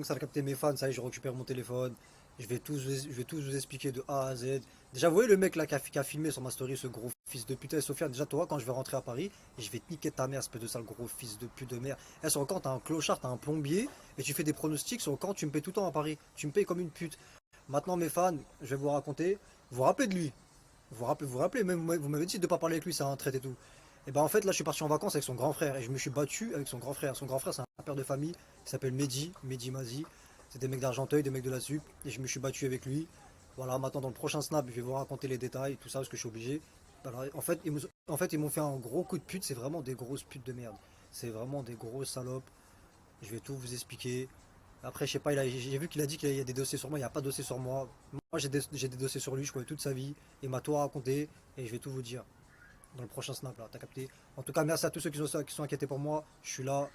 Ça a capté mes fans, ça y est, je récupère mon téléphone. Je vais tous vous expliquer de A à Z. Déjà, vous voyez le mec là qui a filmé sur ma story, ce gros fils de pute. Sofiane, déjà, toi, quand je vais rentrer à Paris, je vais te niquer ta mère, espèce de sale gros fils de pute de merde. Sur le camp, t'as un clochard, t'as un plombier, et tu fais des pronostics sur le camp, tu me payes tout le temps à Paris. Tu me payes comme une pute. Maintenant, mes fans, je vais vous raconter. Vous vous rappelez de lui? Vous vous rappelez, même vous m'avez dit de ne pas parler avec lui, c'est un traite et tout. Et ben en fait, là, je suis parti en vacances avec son grand frère, et je me suis battu avec son grand frère. Son grand frère, c'est un père de famille qui s'appelle Mehdi Mazi. C'est des mecs d'Argenteuil, des mecs de la SUP, et je me suis battu avec lui. Voilà, maintenant dans le prochain snap, je vais vous raconter les détails, tout ça, parce que je suis obligé. Alors, en fait, ils m'ont fait un gros coup de pute, c'est vraiment des grosses putes de merde. C'est vraiment des grosses salopes. Je vais tout vous expliquer. Après, je sais pas, j'ai vu qu'il a dit qu'il y a des dossiers sur moi, il n'y a pas de dossier sur moi. Moi, j'ai des dossiers sur lui, je connais toute sa vie. Il m'a tout raconté, et je vais tout vous dire dans le prochain snap, là, t'as capté. En tout cas, merci à tous ceux qui sont inquiétés pour moi. Je suis là,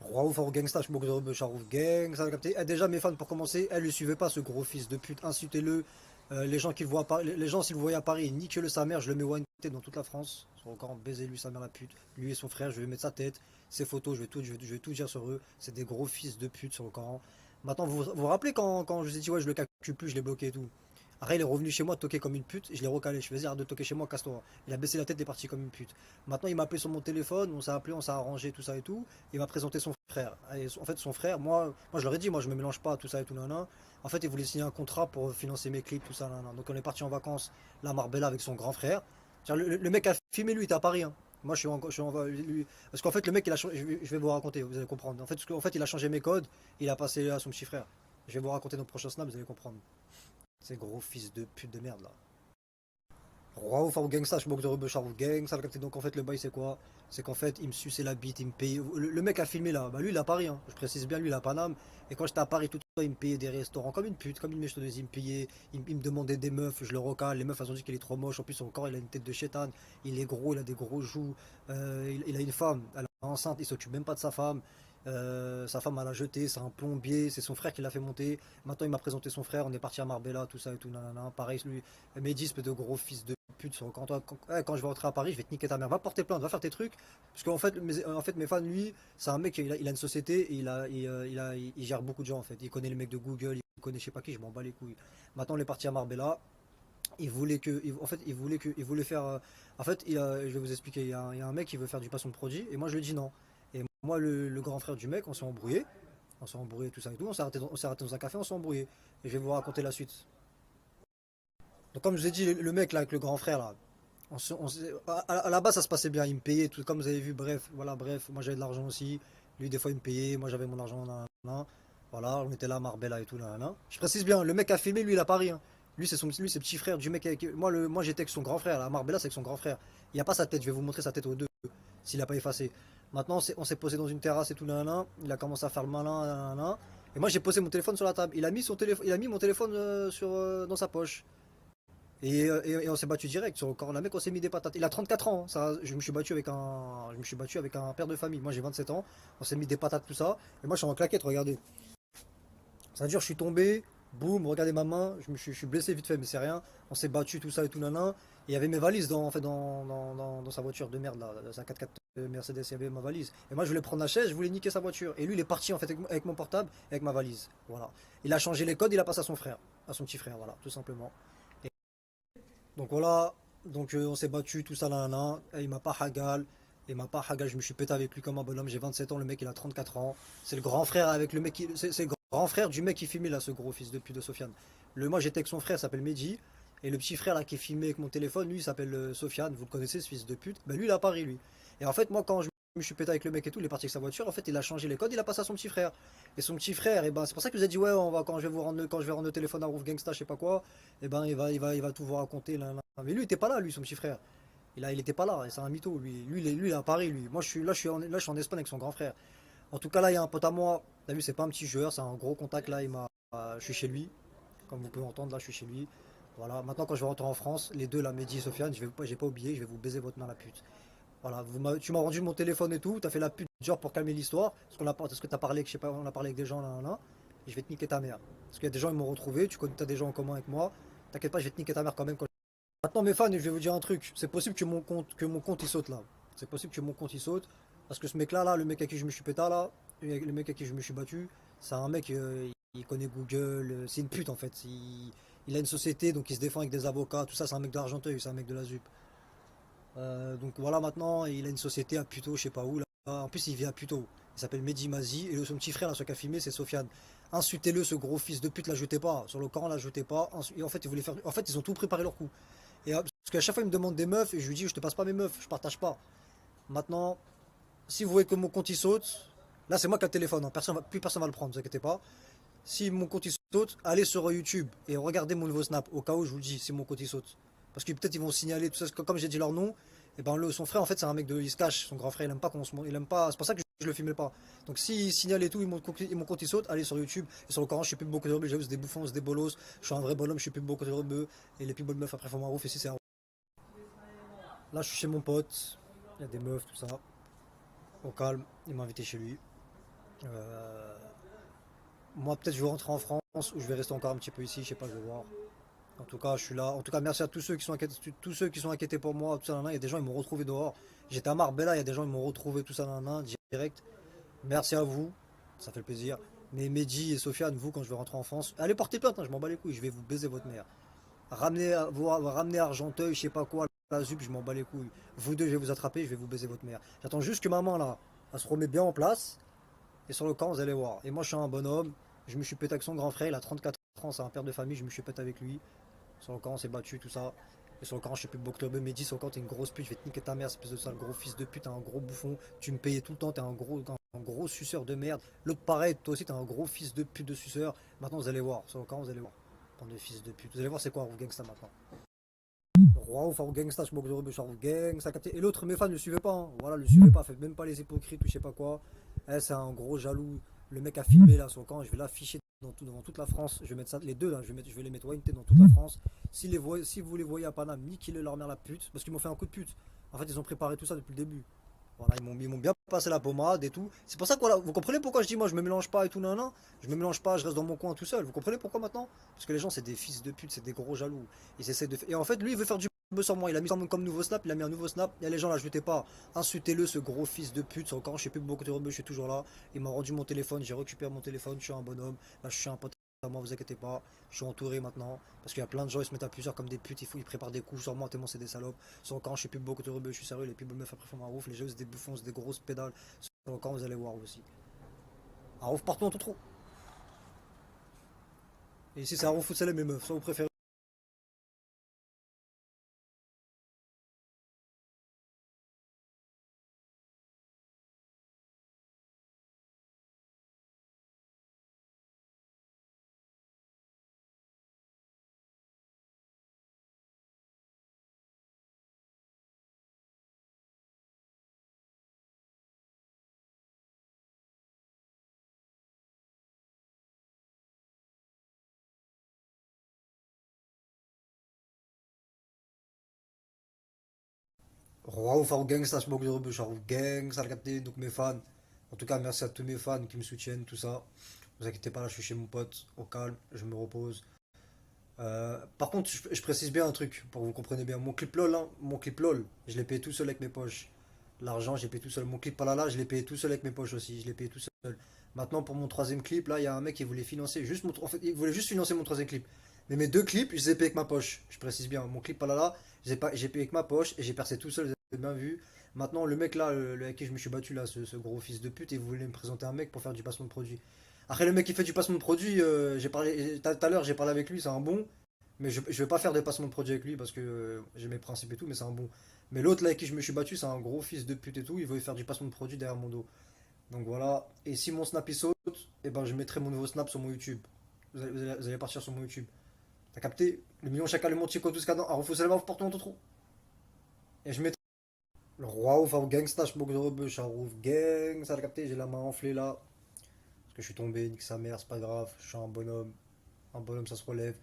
Roi ou Faro Gangsta, je m'occupe de Charouf Gang, ça va capter. Déjà, mes fans, pour commencer, elles ne le suivez pas, ce gros fils de pute, insultez-le. Les gens qui le voient à Paris, les gens, s'ils le voient à Paris, niquez-le sa mère, je le mets one tête dans toute la France. Son encore baiser lui, sa mère la pute. Lui et son frère, je vais mettre sa tête, ses photos, je vais tout dire sur eux. C'est des gros fils de pute sur le Coran. Maintenant, vous vous rappelez quand je vous ai dit, ouais, je le calcule plus, je l'ai bloqué et tout. Après, il est revenu chez moi toquer comme une pute, je l'ai recalé. Je fais, vas-y, arrête de toquer chez moi, casse-toi. Il a baissé la tête, il est parti comme une pute. Maintenant, il m'a appelé sur mon téléphone, on s'est appelé, on s'est arrangé, tout ça et tout. Il m'a présenté son frère. Et en fait, son frère, moi je leur ai dit, moi je me mélange pas, tout ça et tout, nanana. En fait, il voulait signer un contrat pour financer mes clips, tout ça, nanana. Donc, on est parti en vacances, là, à Marbella, avec son grand frère. Le mec a filmé, lui, il était à Paris, hein. Moi, parce qu'en fait, le mec, je vais vous raconter, vous allez comprendre. En fait, il a changé mes codes, il a passé à son petit frère. Je vais vous raconter dans le prochain snap, vous allez comprendre. Ces gros fils de pute de merde là. Roi ou Gangsta, je moque de Rebeu Charou Gang, ça le capté. Donc en fait, le bail c'est quoi? C'est qu'en fait, il me suçait la bite, il me payait. Le mec a filmé là, bah lui il est à Paris, hein. Je précise bien, lui il est à Paname. Et quand j'étais à Paris tout le temps, il me payait des restaurants comme une pute, comme une mèchetonneuse, il me payait, il me demandait des meufs, je le recale. Les meufs elles ont dit qu'il est trop moche, en plus son corps il a une tête de chétan, il est gros, il a des gros joues, il a une femme, elle est enceinte, il s'occupe même pas de sa femme. Sa femme elle l'a jeté, c'est un plombier, c'est son frère qui l'a fait monter. Maintenant il m'a présenté son frère, on est parti à Marbella, tout ça et tout, nanana. Pareil, lui, Mehdi, espèce de gros fils de pute. Quand je vais rentrer à Paris, je vais te niquer ta mère. Va porter plainte, va faire tes trucs. Parce qu'en fait, mes fans, lui, c'est un mec, il a une société et il gère beaucoup de gens en fait. Il connaît les mecs de Google, il connaît je sais pas qui, je m'en bats les couilles. Maintenant, on est parti à Marbella. En fait, il voulait faire. En fait, je vais vous expliquer. Il y a un mec qui veut faire du passation de produit et moi je lui dis non. Et moi, le grand frère du mec, on s'est embrouillé. On s'est embrouillé, tout ça et tout. On s'est arrêté dans un café, on s'est embrouillé. Et je vais vous raconter la suite. Donc, comme je vous ai dit, le mec là, avec le grand frère là, à la base ça se passait bien. Il me payait, tout comme vous avez vu. Bref, voilà, bref. Moi j'avais de l'argent aussi. Lui, des fois, il me payait. Moi, j'avais mon argent. Nan, nan, nan. Voilà, on était là, à Marbella et tout. Nan, nan. Je précise bien, le mec a filmé, lui, il a Paris, hein. Lui, c'est le petit frère du mec. Moi, j'étais avec son grand frère. Là, à Marbella, c'est avec son grand frère. Il n'y a pas sa tête. Je vais vous montrer sa tête aux deux. S'il n'a pas effacé. Maintenant, on s'est posé dans une terrasse et tout, nanana. Il a commencé à faire le malin, nanana. Et moi, j'ai posé mon téléphone sur la table. Il a mis mon téléphone dans sa poche. Et on s'est battu direct sur le corps. La mec, on s'est mis des patates. Il a 34 ans, hein. Je me suis battu avec un père de famille. Moi, j'ai 27 ans. On s'est mis des patates, tout ça. Et moi, je suis en claquette, regardez. Ça dure, je suis tombé. Boum, regardez ma main. Je suis blessé vite fait, mais c'est rien. On s'est battu, tout ça et tout, nanan. Et il y avait mes valises en fait, dans sa voiture de merde, là, sa 4x4 Mercedes. Il y avait ma valise. Et moi, je voulais prendre la chaise, je voulais niquer sa voiture. Et lui, il est parti en fait avec mon portable, avec ma valise. Voilà. Il a changé les codes, il a passé à son frère, à son petit frère, voilà, tout simplement. Donc voilà, donc on s'est battu, tout ça, là, là, et il m'a pas hagal, je me suis pété avec lui comme un bonhomme, j'ai 27 ans, le mec il a 34 ans, c'est le grand frère avec le mec c'est le grand frère du mec qui filmait là, ce gros fils de pute de Sofiane. Moi j'étais avec son frère, il s'appelle Mehdi, et le petit frère là qui filmait avec mon téléphone, lui il s'appelle Sofiane, vous le connaissez ce fils de pute, ben lui il est à Paris lui. Et en fait moi quand je me suis pété avec le mec et tout, il est parti avec sa voiture, en fait il a changé les codes, il a passé à son petit frère. Et son petit frère, et ben c'est pour ça que je vous ai dit ouais quand je vais rendre le téléphone à Roof Gangsta, je sais pas quoi, et ben il va tout vous raconter là, là. Mais lui il était pas là, lui son petit frère. Il était pas là, c'est un mytho lui il est à Paris lui. Moi je suis en Espagne avec son grand frère. En tout cas là il y a un pote à moi, t'as vu c'est pas un petit joueur, c'est un gros contact là, je suis chez lui, comme vous pouvez entendre là je suis chez lui. Voilà, maintenant quand je vais rentrer en France, les deux là, Mehdi et Sofiane, j'ai pas oublié, je vais vous baiser votre main la pute. Voilà, tu m'as rendu mon téléphone et tout, t'as fait la pute genre pour calmer l'histoire, parce que t'as parlé, je sais pas, on a parlé avec des gens là, là, là, et je vais te niquer ta mère. Parce qu'il y a des gens, ils m'ont retrouvé, t'as des gens en commun avec moi, t'inquiète pas, je vais te niquer ta mère quand même. Maintenant mes fans, je vais vous dire un truc, c'est possible que mon compte il saute là. C'est possible que mon compte il saute, parce que ce mec là, le mec à qui je me suis pété là, le mec avec qui je me suis battu, c'est un mec, il connaît Google, c'est une pute en fait. Il a une société, donc il se défend avec des avocats, tout ça, c'est un mec d'Argenteuil, c'est un mec de la ZUP. Donc voilà, maintenant, il a une société à Puteaux, je sais pas où, là. En plus, il vit à Puteaux. Il s'appelle Mehdi Mazi, et son petit frère, là, celui qui a filmé, c'est Sofiane. Insultez-le, ce gros fils de pute, l'ajoutez pas. Sur le Coran, l'ajoutez pas. Et en fait, en fait, ils ont tout préparé leur coup. Parce qu'à chaque fois, il me demande des meufs, et je lui dis, je te passe pas mes meufs, je partage pas. Maintenant, si vous voyez que mon compte il saute, là, c'est moi qui ai le téléphone, hein. Plus personne va le prendre, ne vous inquiétez pas. Si mon compte il saute, allez sur YouTube et regardez mon nouveau snap. Au cas où je vous le dis, si mon compte il saute. Parce que peut-être ils vont signaler tout ça. Comme j'ai dit leur nom, et ben son frère en fait c'est un mec il se cache. Son grand frère il aime pas il aime pas. C'est pour ça que je le filmais pas. Donc s'il signale et tout, mon compte il saute, allez sur YouTube et sur le Coran, je suis plus beaucoup de rebeux. J'avoue, c'est des bouffons, c'est des bolos. Je suis un vrai bonhomme, je suis plus beaucoup de rebeux. Et les plus bonnes meufs après font marouf. Et si c'est là, je suis chez mon pote. Il y a des meufs, tout ça. Au calme, il m'a invité chez lui. Euh, Moi, peut-être je vais rentrer en France ou je vais rester encore un petit peu ici, je sais pas, je vais voir. En tout cas, je suis là. En tout cas, merci à tous ceux qui sont inquiétés pour moi, tout ça, nan, nan. Il y a des gens, ils m'ont retrouvé dehors. J'étais à Marbella, il y a des gens, ils m'ont retrouvé, tout ça, nan, nan, direct. Merci à vous, ça fait plaisir. Mais Mehdi et Sofiane, vous, quand je vais rentrer en France, allez porter plainte, hein, je m'en bats les couilles, je vais vous baiser votre mère. Ramenez Argenteuil, je sais pas quoi, la ZUP, je m'en bats les couilles. Vous deux, je vais vous attraper, je vais vous baiser votre mère. J'attends juste que maman, là, elle se remet bien en place. Et sur le camp, vous allez voir. Et moi, je suis un bonhomme. Je me suis pété avec son grand frère, il a 34 ans, c'est un père de famille, je me suis pété avec lui. Sur le camp, on s'est battu, tout ça. Et sur le camp, je sais plus beaucoup de Mehdi, sur le camp, t'es une grosse pute, je vais te niquer ta mère, espèce de sale gros fils de pute, t'es un gros bouffon. Tu me payais tout le temps, t'es un gros suceur de merde. L'autre, pareil, toi aussi, t'es un gros fils de pute de suceur. Maintenant, vous allez voir. Sur le camp, vous allez voir. Bande de fils de pute. Vous allez voir, c'est quoi un gangsta maintenant. Roi ou Farou Gangsta, je moque de Rebeu, Farou Gang, ça a capté. Et l'autre, mes fans ne le suivaient pas, hein. Voilà, le suivez pas, faites même pas les hypocrites ou je sais pas quoi. Eh, c'est un gros jaloux. Le mec a filmé là son camp, je vais l'afficher devant toute la France. Je vais mettre ça, les deux là, je vais les mettre ONT dans toute la France. Si vous les voyez à Paname, niquez-les leur mère la pute, parce qu'ils m'ont fait un coup de pute. En fait, ils ont préparé tout ça depuis le début. Voilà, ils m'ont bien passé la pommade et tout. C'est pour ça que voilà, vous comprenez pourquoi je dis moi je me mélange pas et tout, nan, nan. Je me mélange pas, je reste dans mon coin tout seul. Vous comprenez pourquoi maintenant? Parce que les gens c'est des fils de pute, c'est des gros jaloux. Et en fait lui il veut faire du buzz sur moi. Il a mis comme nouveau snap, il a mis un nouveau snap. Et les gens l'ajoutaient pas. Insultez-le ce gros fils de pute. Encore, je sais plus beaucoup de rebeux, je suis toujours là. Il m'a rendu mon téléphone, j'ai récupéré mon téléphone, je suis un bonhomme. Là je suis un pote à moi, vous inquiétez pas. Je suis entouré maintenant. Parce qu'il y a plein de gens, ils se mettent à plusieurs comme des putes, ils préparent des coups sur moi tellement c'est des salopes. Sur le camp, je sais plus beaucoup de rebeux, je suis sérieux, les people meufs après font ma rouf, les jeux c'est des bouffons, c'est des grosses pédales. Sur le camp, vous allez voir aussi. Un rouf partout en tout trou. Et ici c'est un rouf foot les meufs, soit vous préférez. Waouh, Farou Gang, ça, je moque de rebeu, Farou Gang, ça a capté, donc mes fans. En tout cas, merci à tous mes fans qui me soutiennent, tout ça. Vous inquiétez pas, là, je suis chez mon pote, au calme, je me repose. Par contre, je précise bien un truc, pour que vous compreniez bien. Mon clip LOL, hein, mon clip LOL, je l'ai payé tout seul avec mes poches. L'argent, j'ai payé tout seul. Mon clip Palala, je l'ai payé tout seul avec mes poches aussi. Je l'ai payé tout seul. Maintenant, pour mon troisième clip, là, il y a un mec qui voulait financer en fait, il voulait juste financer mon troisième clip. Mais mes deux clips, je les ai payés avec ma poche. Je précise bien. Mon clip Palala, j'ai payé avec ma poche et j'ai percé tout seul. Vous avez bien vu. Maintenant, le mec là, avec qui je me suis battu là, ce gros fils de pute, il voulait me présenter un mec pour faire du placement de produit. Après, le mec qui fait du placement de produit, j'ai parlé tout à l'heure, j'ai parlé avec lui, c'est un bon. Mais je vais pas faire des placements de produit avec lui parce que j'ai mes principes et tout, mais c'est un bon. Mais l'autre là avec qui je me suis battu, c'est un gros fils de pute et tout. Il veut faire du placement de produit derrière mon dos. Donc voilà. Et si mon snap il saute, et ben je mettrai mon nouveau snap sur mon YouTube. Vous allez partir sur mon YouTube. T'as capté? Le million chacun le montier quoi tout ce cadran. Alors faut seulement porter mon trop. Et je mettrai le roi ouf, gangsta, je de rebeu, Charouf gang. Ça t'as capté? J'ai la main enflée là. Parce que je suis tombé, nique sa mère, c'est pas grave. Je suis un bonhomme. Un bonhomme ça se relève.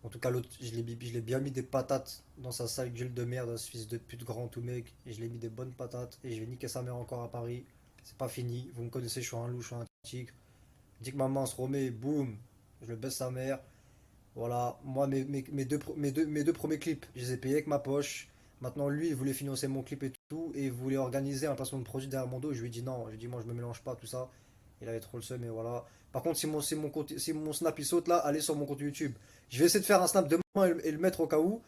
En tout cas, l'autre, je l'ai bien mis des patates dans sa sale gueule de merde, ce fils de pute grand tout mec. Et je l'ai mis des bonnes patates. Et je vais niquer sa mère encore à Paris. C'est pas fini. Vous me connaissez, je suis un loup, je suis un tigre. Dès que maman se remet, boum, je le baisse sa mère. Voilà, moi, mes deux premiers clips, je les ai payés avec ma poche. Maintenant, lui, il voulait financer mon clip et tout. Et il voulait organiser un placement de produit derrière mon dos. Et je lui ai dit non. Je lui ai dit, moi, je me mélange pas, tout ça. Il avait trop le seum, et voilà. Par contre, si mon snap il saute là, allez sur mon compte YouTube. Je vais essayer de faire un snap demain et le mettre au cas où.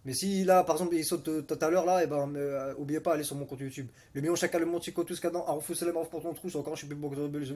Mais si là, par exemple, il saute tout à l'heure là, et ben, oubliez pas, allez sur mon compte YouTube. Le million chacun le monte, tous cadeau, Arfou, Salem, Arf pour ton trou, c'est encore, je suis plus beau que